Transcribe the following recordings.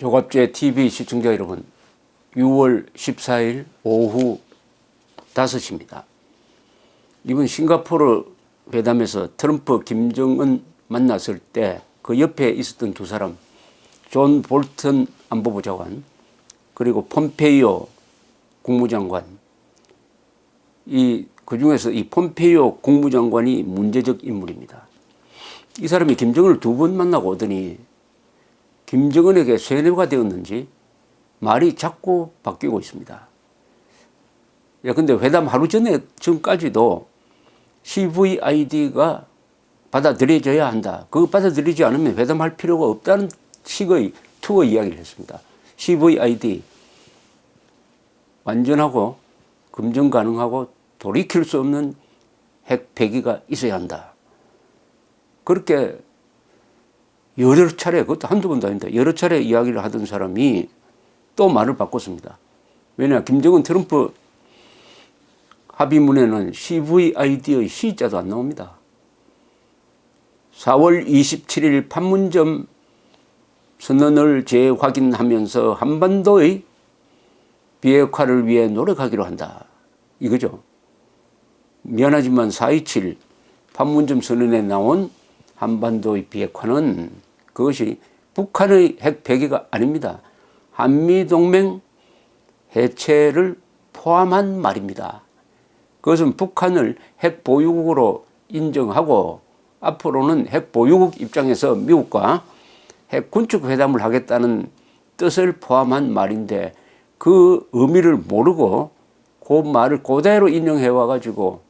조갑제 TV 시청자 여러분, 6월 14일 오후 5시입니다. 이번 싱가포르 회담에서 트럼프, 김정은 만났을 때 그 옆에 있었던 두 사람, 존 볼턴 안보부 장관 그리고 폼페이오 국무장관, 그 중에서 이 폼페이오 국무장관이 문제적 인물입니다. 이 사람이 김정은을 두 번 만나고 오더니 김정은에게 쇠뇌가 되었는지 말이 자꾸 바뀌고 있습니다. 근데 회담 하루 전까지도 CVID가 받아들여져야 한다. 그거 받아들이지 않으면 회담할 필요가 없다는 식의 투어 이야기를 했습니다. CVID 완전하고 검증 가능하고 돌이킬 수 없는 핵 폐기가 있어야 한다. 그렇게 여러 차례, 그것도 한두 번도 아닙니다. 여러 차례 이야기를 하던 사람이 또 말을 바꿨습니다. 왜냐, 김정은 트럼프 합의문에는 CVID의 C자도 안 나옵니다. 4월 27일 판문점 선언을 재확인하면서 한반도의 비핵화를 위해 노력하기로 한다. 이거죠. 미안하지만 4.27 판문점 선언에 나온 한반도의 비핵화는 그것이 북한의 핵 폐기가 아닙니다. 한미동맹 해체를 포함한 말입니다. 그것은 북한을 핵 보유국으로 인정하고 앞으로는 핵 보유국 입장에서 미국과 핵 군축 회담을 하겠다는 뜻을 포함한 말인데 그 의미를 모르고 그 말을 그대로 인용해 와가지고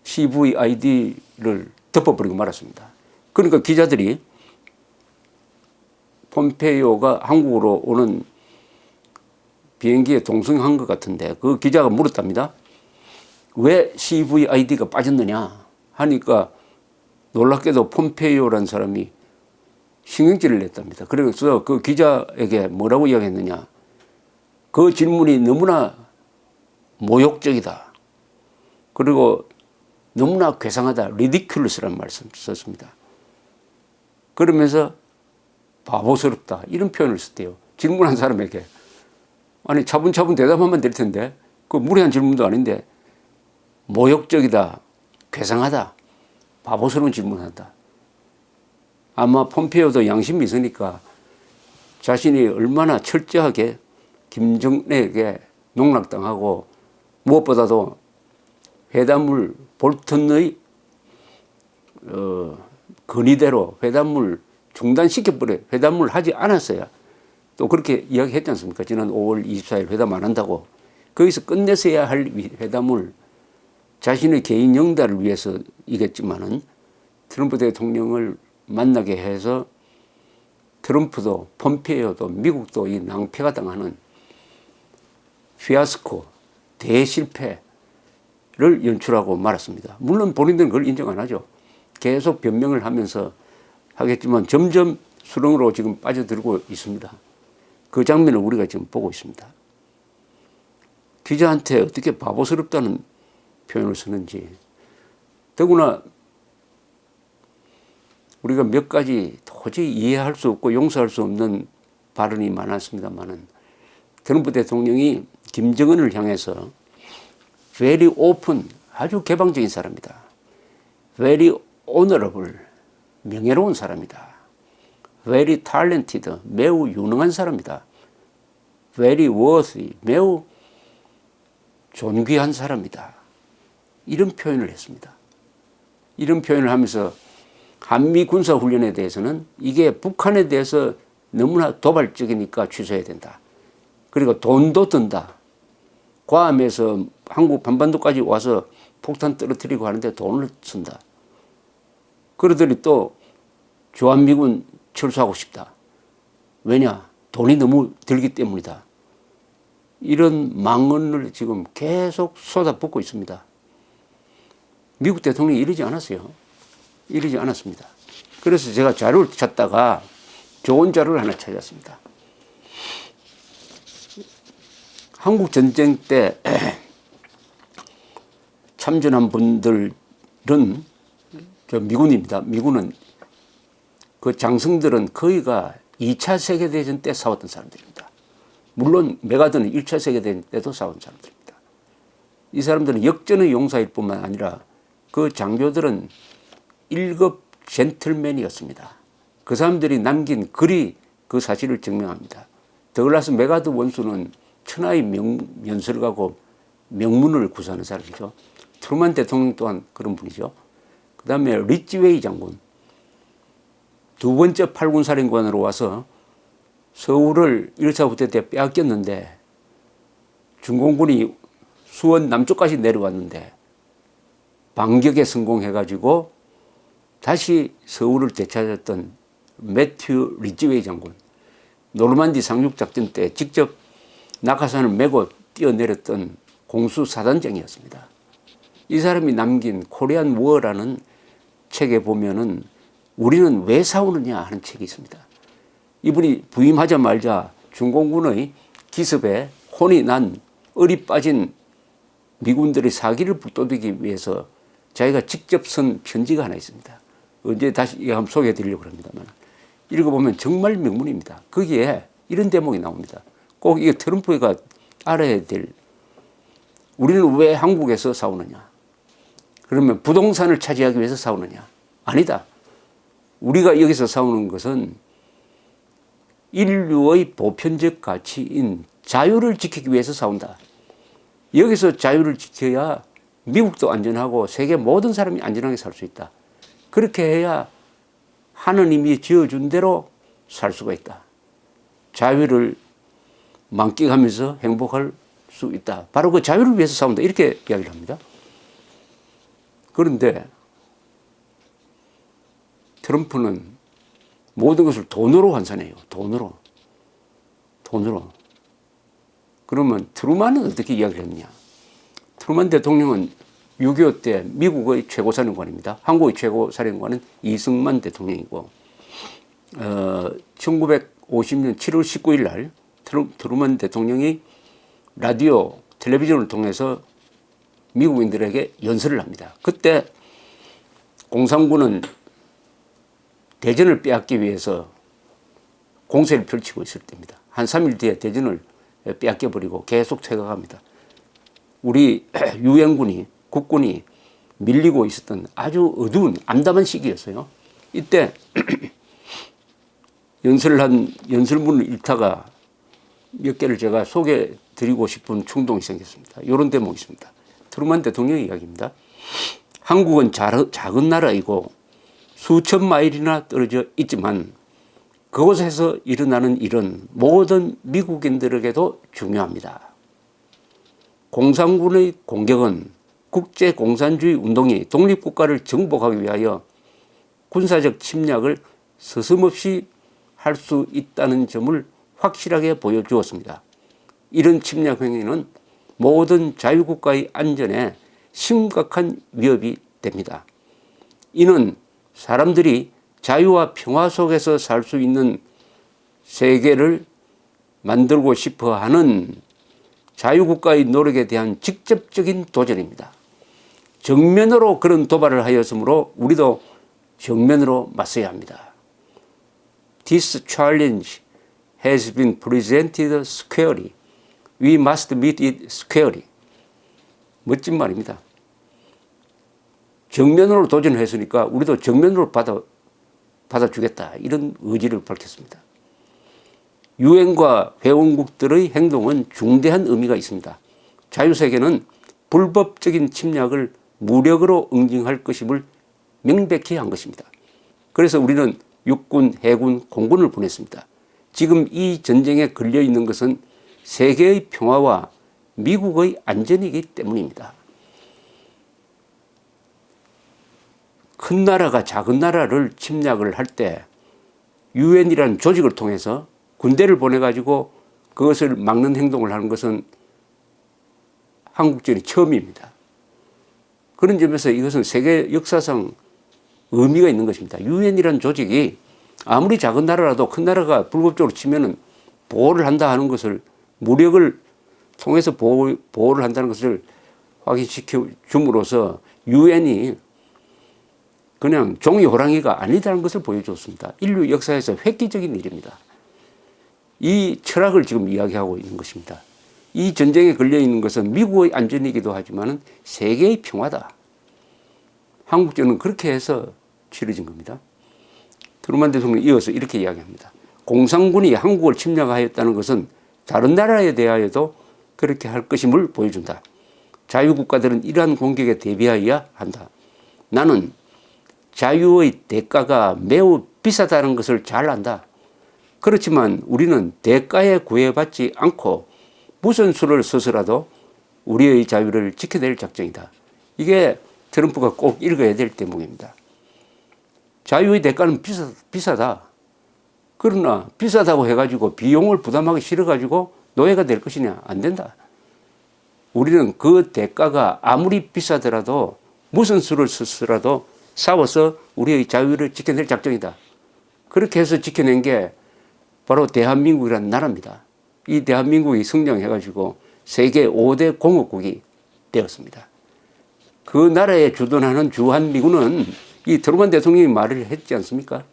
CVID를 덮어버리고 말았습니다. 그러니까 기자들이 폼페이오가 한국으로 오는 비행기에 동승한 것 같은데 그 기자가 물었답니다. 왜 CVID가 빠졌느냐 하니까 놀랍게도 폼페이오라는 사람이 신경질을 냈답니다. 그래서 그 기자에게 뭐라고 이야기했느냐. 그 질문이 너무나 모욕적이다. 그리고 너무나 괴상하다. ridiculous라는 말씀을 썼습니다. 그러면서 바보스럽다. 이런 표현을 썼대요. 질문한 사람에게. 아니 차분차분 대답하면 될 텐데 그 무례한 질문도 아닌데 모욕적이다. 괴상하다. 바보스러운 질문한다. 아마 폼페이오도 양심이 있으니까 자신이 얼마나 철저하게 김정은에게 농락당하고 무엇보다도 회담을 볼턴의 건의대로 회담을 중단시켜버려 회담을 하지 않았어야 또 그렇게 이야기했지 않습니까? 지난 5월 24일 회담 안 한다고 거기서 끝내서야 할 회담을 자신의 개인 영달을 위해서이겠지만은 트럼프 대통령을 만나게 해서 트럼프도 폼페이오도 미국도 이 낭패가 당하는 피아스코 대실패를 연출하고 말았습니다. 물론 본인들은 그걸 인정 안 하죠. 계속 변명을 하면서 하겠지만 점점 수렁으로 지금 빠져들고 있습니다. 그 장면을 우리가 지금 보고 있습니다. 기자한테 어떻게 바보스럽다는 표현을 쓰는지. 더구나 우리가 몇 가지 도저히 이해할 수 없고 용서할 수 없는 발언이 많았습니다만은 트럼프 대통령이 김정은을 향해서 very open, 아주 개방적인 사람이다. very honorable, 명예로운 사람이다. very talented, 매우 유능한 사람이다. very worthy, 매우 존귀한 사람이다. 이런 표현을 했습니다. 이런 표현을 하면서 한미 군사훈련에 대해서는 이게 북한에 대해서 너무나 도발적이니까 취소해야 된다. 그리고 돈도 든다. 괌에서 한국 한반도까지 와서 폭탄 떨어뜨리고 하는데 돈을 쓴다. 그러더니 또 주한미군 철수하고 싶다. 왜냐? 돈이 너무 들기 때문이다. 이런 망언을 지금 계속 쏟아붓고 있습니다. 미국 대통령이 이러지 않았어요. 이러지 않았습니다. 그래서 제가 자료를 찾다가 좋은 자료를 하나 찾았습니다. 한국 전쟁 때 참전한 분들은 미군입니다. 미군은 그 장성들은 거의가 2차 세계대전 때 싸웠던 사람들입니다. 물론 메가드는 1차 세계대전 때도 싸운 사람들입니다. 이 사람들은 역전의 용사일 뿐만 아니라 그 장교들은 1급 젠틀맨이었습니다. 그 사람들이 남긴 글이 그 사실을 증명합니다. 더글라스 메가드 원수는 천하의 명설가고 명문을 구사하는 사람이죠. 트루만 대통령 또한 그런 분이죠. 그 다음에 리치웨이 장군, 두 번째 팔군 사령관으로 와서 서울을 1차 후퇴 때 빼앗겼는데 중공군이 수원 남쪽까지 내려왔는데 반격에 성공해가지고 다시 서울을 되찾았던 매튜 리치웨이 장군, 노르만디 상륙작전 때 직접 낙하산을 메고 뛰어내렸던 공수사단장이었습니다. 이 사람이 남긴 코리안 워라는 책에 보면은 우리는 왜 싸우느냐 하는 책이 있습니다. 이분이 부임하자마자 중공군의 기습에 혼이 난 얼이 빠진 미군들의 사기를 불도우기 위해서 자기가 직접 쓴 편지가 하나 있습니다. 언제 다시 한번 소개해 드리려고 합니다만 읽어보면 정말 명문입니다. 거기에 이런 대목이 나옵니다. 꼭 이게 트럼프가 알아야 될, 우리는 왜 한국에서 싸우느냐? 그러면 부동산을 차지하기 위해서 싸우느냐? 아니다. 우리가 여기서 싸우는 것은 인류의 보편적 가치인 자유를 지키기 위해서 싸운다. 여기서 자유를 지켜야 미국도 안전하고 세계 모든 사람이 안전하게 살 수 있다. 그렇게 해야 하느님이 지어준 대로 살 수가 있다. 자유를 만끽하면서 행복할 수 있다. 바로 그 자유를 위해서 싸운다. 이렇게 이야기를 합니다. 그런데 트럼프는 모든 것을 돈으로 환산해요. 돈으로. 그러면 트루만은 어떻게 이야기를 했느냐. 트루만 대통령은 6.25 때 미국의 최고사령관입니다. 한국의 최고사령관은 이승만 대통령이고 1950년 7월 19일 날 트루만 대통령이 라디오, 텔레비전을 통해서 미국인들에게 연설을 합니다. 그때 공산군은 대전을 빼앗기 위해서 공세를 펼치고 있을 때입니다. 한 3일 뒤에 대전을 빼앗겨버리고 계속 퇴각합니다. 우리 유엔군이, 국군이 밀리고 있었던 아주 어두운 암담한 시기였어요. 이때 연설문을 읽다가 몇 개를 제가 소개해 드리고 싶은 충동이 생겼습니다. 이런 대목이 있습니다. 트루만 대통령의 이야기입니다. 한국은 작은 나라이고 수천 마일이나 떨어져 있지만 그곳에서 일어나는 일은 모든 미국인들에게도 중요합니다. 공산군의 공격은 국제공산주의 운동이 독립국가를 정복하기 위하여 군사적 침략을 서슴없이 할 수 있다는 점을 확실하게 보여주었습니다. 이런 침략 행위는 모든 자유국가의 안전에 심각한 위협이 됩니다. 이는 사람들이 자유와 평화 속에서 살 수 있는 세계를 만들고 싶어 하는 자유국가의 노력에 대한 직접적인 도전입니다. 정면으로 그런 도발을 하였으므로 우리도 정면으로 맞서야 합니다. This challenge has been presented squarely. We must meet it squarely. 멋진 말입니다. 정면으로 도전을 했으니까 우리도 정면으로 받아주겠다. 이런 의지를 밝혔습니다. 유엔과 회원국들의 행동은 중대한 의미가 있습니다. 자유세계는 불법적인 침략을 무력으로 응징할 것임을 명백히 한 것입니다. 그래서 우리는 육군, 해군, 공군을 보냈습니다. 지금 이 전쟁에 걸려 있는 것은 세계의 평화와 미국의 안전이기 때문입니다. 큰 나라가 작은 나라를 침략을 할 때 유엔이라는 조직을 통해서 군대를 보내가지고 그것을 막는 행동을 하는 것은 한국전이 처음입니다. 그런 점에서 이것은 세계 역사상 의미가 있는 것입니다. 유엔이라는 조직이 아무리 작은 나라라도 큰 나라가 불법적으로 치면은 보호를 한다 하는 것을, 무력을 통해서 보호를 한다는 것을 확인시켜 줌으로써 유엔이 그냥 종이 호랑이가 아니다는 것을 보여줬습니다. 인류 역사에서 획기적인 일입니다. 이 철학을 지금 이야기하고 있는 것입니다. 이 전쟁에 걸려 있는 것은 미국의 안전이기도 하지만 세계의 평화다. 한국전은 그렇게 해서 치러진 겁니다. 트루만 대통령이 이어서 이렇게 이야기합니다. 공산군이 한국을 침략하였다는 것은 다른 나라에 대하여도 그렇게 할 것임을 보여준다. 자유국가들은 이러한 공격에 대비하여야 한다. 나는 자유의 대가가 매우 비싸다는 것을 잘 안다. 그렇지만 우리는 대가에 구애받지 않고 무슨 수를 써서라도 우리의 자유를 지켜낼 작정이다. 이게 트럼프가 꼭 읽어야 될 대목입니다. 자유의 대가는 비싸다. 그러나 비싸다고 해가지고 비용을 부담하기 싫어가지고 노예가 될 것이냐? 안 된다. 우리는 그 대가가 아무리 비싸더라도 무슨 수를 써서라도 싸워서 우리의 자유를 지켜낼 작정이다. 그렇게 해서 지켜낸 게 바로 대한민국이라는 나라입니다. 이 대한민국이 성장해가지고 세계 5대 공업국이 되었습니다. 그 나라에 주둔하는 주한미군은 이 트루먼 대통령이 말을 했지 않습니까?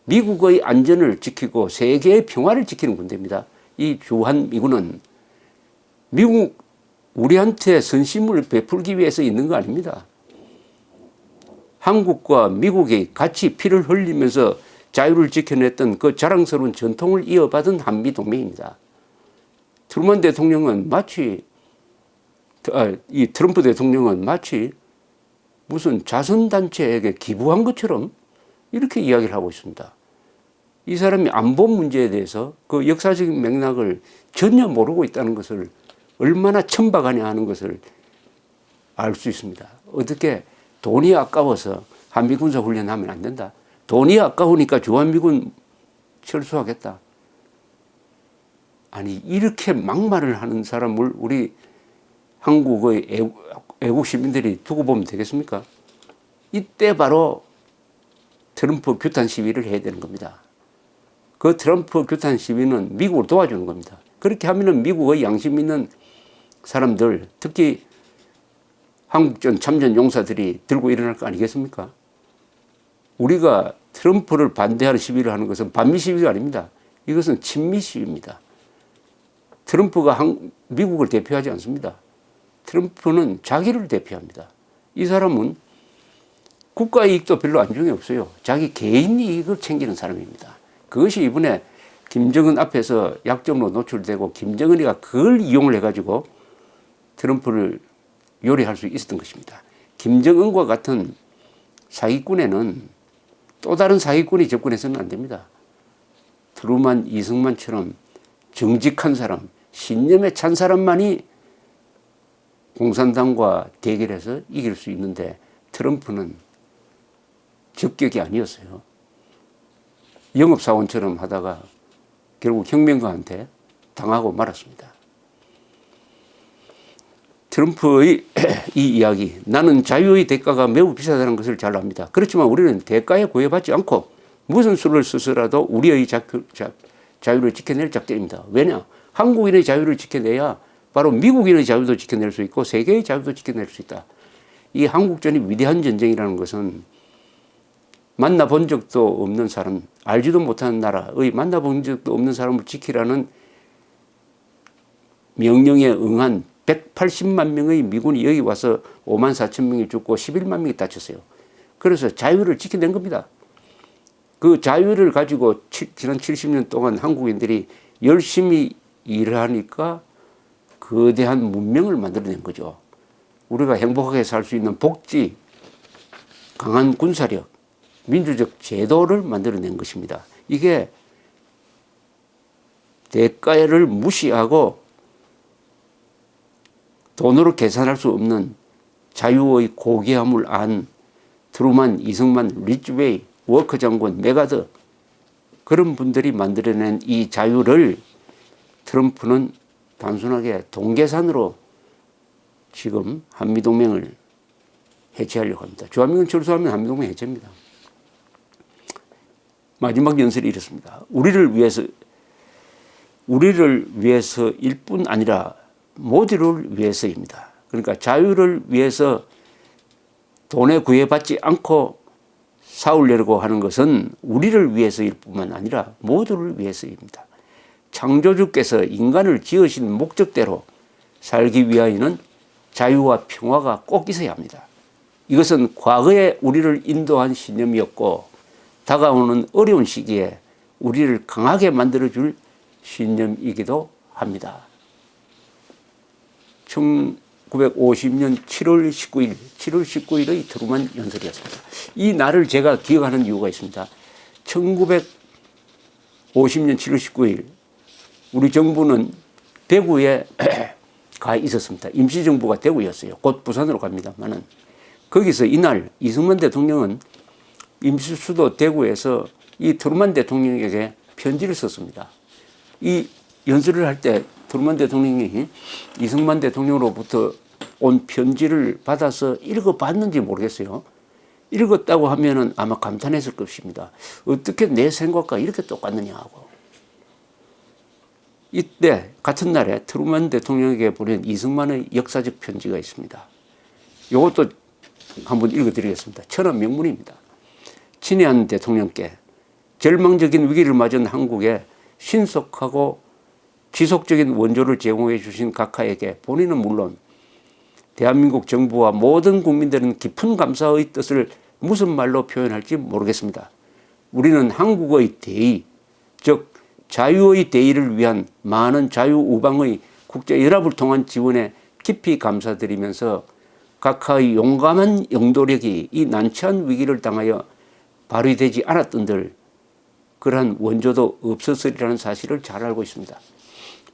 미국의 안전을 지키고 세계의 평화를 지키는 군대입니다. 이 주한미군은 미국 우리한테 선심을 베풀기 위해서 있는 거 아닙니다. 한국과 미국이 같이 피를 흘리면서 자유를 지켜냈던 그 자랑스러운 전통을 이어받은 한미동맹입니다. 트루먼 대통령은 이 트럼프 대통령은 마치 무슨 자선단체에게 기부한 것처럼 이렇게 이야기를 하고 있습니다. 이 사람이 안보 문제에 대해서 그 역사적인 맥락을 전혀 모르고 있다는 것을 얼마나 천박하냐 하는 것을 알 수 있습니다. 어떻게 돈이 아까워서 한미군사 훈련하면 안 된다. 돈이 아까우니까 주한미군 철수하겠다. 아니 이렇게 막말을 하는 사람을 우리 한국의 애국 시민들이 두고 보면 되겠습니까? 이때 바로 트럼프 규탄 시위를 해야 되는 겁니다. 그 트럼프 규탄 시위는 미국을 도와주는 겁니다. 그렇게 하면은 미국의 양심 있는 사람들, 특히 한국전 참전 용사들이 들고 일어날 거 아니겠습니까? 우리가 트럼프를 반대하는 시위를 하는 것은 반미 시위가 아닙니다. 이것은 친미 시위입니다. 트럼프가 미국을 대표하지 않습니다. 트럼프는 자기를 대표합니다. 이 사람은 국가 이익도 별로 안중에 없어요. 자기 개인 이익을 챙기는 사람입니다. 그것이 이번에 김정은 앞에서 약점으로 노출되고 김정은이가 그걸 이용을 해가지고 트럼프를 요리할 수 있었던 것입니다. 김정은과 같은 사기꾼에는 또 다른 사기꾼이 접근해서는 안 됩니다. 트루만, 이승만처럼 정직한 사람, 신념에 찬 사람만이 공산당과 대결해서 이길 수 있는데 트럼프는 적격이 아니었어요. 영업사원처럼 하다가 결국 혁명가한테 당하고 말았습니다. 트럼프의 이 이야기, 나는 자유의 대가가 매우 비싸다는 것을 잘 압니다. 그렇지만 우리는 대가에 구애받지 않고 무슨 수를 써서라도 우리의 자유를 지켜낼 작정입니다. 왜냐? 한국인의 자유를 지켜내야 바로 미국인의 자유도 지켜낼 수 있고 세계의 자유도 지켜낼 수 있다. 이 한국전이 위대한 전쟁이라는 것은 만나본 적도 없는 사람, 알지도 못하는 나라의 만나본 적도 없는 사람을 지키라는 명령에 응한 180만 명의 미군이 여기 와서 5만 4천 명이 죽고 11만 명이 다쳤어요. 그래서 자유를 지켜낸 겁니다. 그 자유를 가지고 지난 70년 동안 한국인들이 열심히 일을 하니까 거대한 문명을 만들어낸 거죠. 우리가 행복하게 살 수 있는 복지, 강한 군사력, 민주적 제도를 만들어낸 것입니다. 이게 대가를 무시하고 돈으로 계산할 수 없는 자유의 고귀함을 안 트루만, 이승만, 리츠웨이, 워커 장군, 메가더 그런 분들이 만들어낸 이 자유를 트럼프는 단순하게 동계산으로 지금 한미동맹을 해체하려고 합니다. 주한미군 철수하면 한미동맹 해체입니다. 마지막 연설이 이렇습니다. 우리를 위해서일 뿐 아니라 모두를 위해서입니다. 그러니까 자유를 위해서 돈에 구애받지 않고 싸우려고 하는 것은 우리를 위해서일 뿐만 아니라 모두를 위해서입니다. 창조주께서 인간을 지으신 목적대로 살기 위하여는 자유와 평화가 꼭 있어야 합니다. 이것은 과거에 우리를 인도한 신념이었고 다가오는 어려운 시기에 우리를 강하게 만들어줄 신념이기도 합니다. 1950년 7월 19일의 트루만 연설이었습니다. 이 날을 제가 기억하는 이유가 있습니다. 1950년 7월 19일 우리 정부는 대구에 가 있었습니다. 임시정부가 대구였어요. 곧 부산으로 갑니다만은 거기서 이날 이승만 대통령은 임시수도 대구에서 이 트루만 대통령에게 편지를 썼습니다. 이 연설을 할 때 트루만 대통령이 이승만 대통령으로부터 온 편지를 받아서 읽어봤는지 모르겠어요. 읽었다고 하면은 아마 감탄했을 것입니다. 어떻게 내 생각과 이렇게 똑같느냐 하고. 이때 같은 날에 트루만 대통령에게 보낸 이승만의 역사적 편지가 있습니다. 이것도 한번 읽어드리겠습니다. 천하 명문입니다. 친애한 대통령께 절망적인 위기를 맞은 한국에 신속하고 지속적인 원조를 제공해 주신 각하에게 본인은 물론 대한민국 정부와 모든 국민들은 깊은 감사의 뜻을 무슨 말로 표현할지 모르겠습니다. 우리는 한국의 대의, 즉 자유의 대의를 위한 많은 자유우방의 국제연합을 통한 지원에 깊이 감사드리면서 각하의 용감한 영도력이 이 난처한 위기를 당하여 발휘되지 않았던들 그러한 원조도 없었으리라는 사실을 잘 알고 있습니다.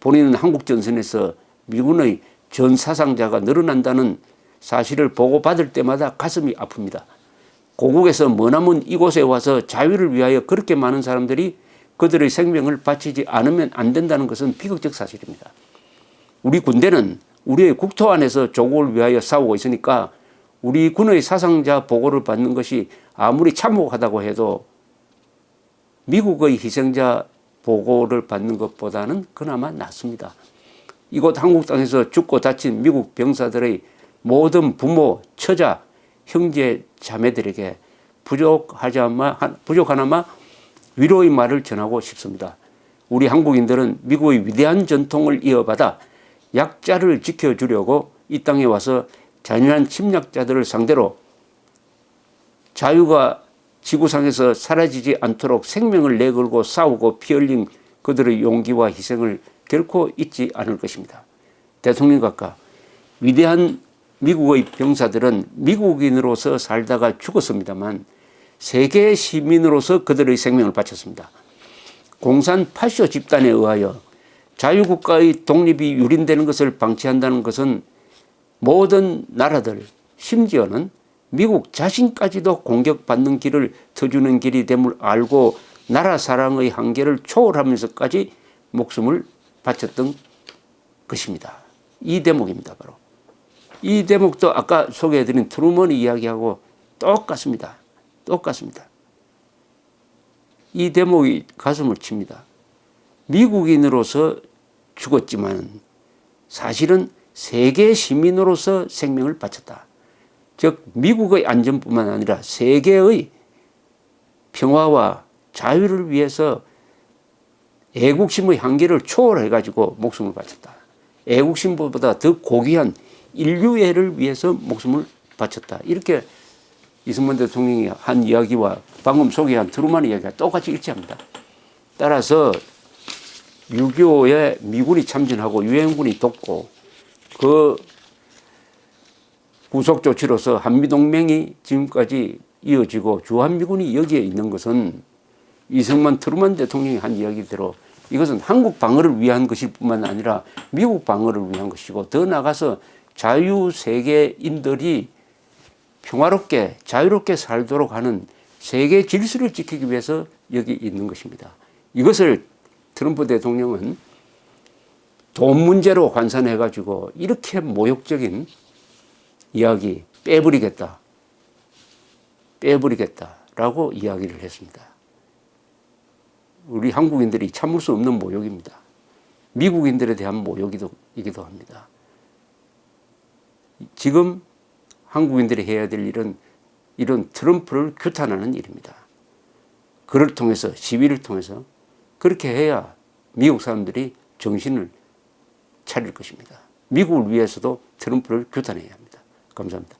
본인은 한국 전선에서 미군의 전사상자가 늘어난다는 사실을 보고받을 때마다 가슴이 아픕니다. 고국에서 머나먼 이곳에 와서 자유를 위하여 그렇게 많은 사람들이 그들의 생명을 바치지 않으면 안 된다는 것은 비극적 사실입니다. 우리 군대는 우리의 국토 안에서 조국을 위하여 싸우고 있으니까 우리 군의 사상자 보고를 받는 것이 아무리 참혹하다고 해도 미국의 희생자 보고를 받는 것보다는 그나마 낫습니다. 이곳 한국 땅에서 죽고 다친 미국 병사들의 모든 부모, 처자, 형제, 자매들에게 부족하나마 위로의 말을 전하고 싶습니다. 우리 한국인들은 미국의 위대한 전통을 이어받아 약자를 지켜주려고 이 땅에 와서 잔인한 침략자들을 상대로 자유가 지구상에서 사라지지 않도록 생명을 내걸고 싸우고 피 흘린 그들의 용기와 희생을 결코 잊지 않을 것입니다. 대통령 각하, 위대한 미국의 병사들은 미국인으로서 살다가 죽었습니다만 세계 시민으로서 그들의 생명을 바쳤습니다. 공산 파쇼 집단에 의하여 자유국가의 독립이 유린되는 것을 방치한다는 것은 모든 나라들, 심지어는 미국 자신까지도 공격받는 길을 터주는 길이 됨을 알고 나라 사랑의 한계를 초월하면서까지 목숨을 바쳤던 것입니다. 이 대목입니다. 바로 이 대목도 아까 소개해드린 트루먼의 이야기하고 똑같습니다. 똑같습니다. 이 대목이 가슴을 칩니다. 미국인으로서 죽었지만 사실은 세계 시민으로서 생명을 바쳤다. 즉 미국의 안전뿐만 아니라 세계의 평화와 자유를 위해서 애국심의 한계를 초월해가지고 목숨을 바쳤다. 애국심보다 더 고귀한 인류애를 위해서 목숨을 바쳤다. 이렇게 이승만 대통령이 한 이야기와 방금 소개한 트루먼의 이야기가 똑같이 일치합니다. 따라서 6.25에 미군이 참전하고 유엔군이 돕고 그 구속 조치로서 한미동맹이 지금까지 이어지고 주한미군이 여기에 있는 것은 이승만 트루먼 대통령이 한 이야기대로 이것은 한국 방어를 위한 것일 뿐만 아니라 미국 방어를 위한 것이고 더 나아가서 자유세계인들이 평화롭게 자유롭게 살도록 하는 세계 질서를 지키기 위해서 여기 있는 것입니다. 이것을 트럼프 대통령은 돈 문제로 환산해가지고 이렇게 모욕적인 이야기 빼버리겠다라고 이야기를 했습니다. 우리 한국인들이 참을 수 없는 모욕입니다. 미국인들에 대한 모욕이기도 합니다. 지금 한국인들이 해야 될 일은 이런 트럼프를 규탄하는 일입니다. 그를 통해서 시위를 통해서 그렇게 해야 미국 사람들이 정신을 차릴 것입니다. 미국을 위해서도 트럼프를 규탄해야 합니다. 감사합니다.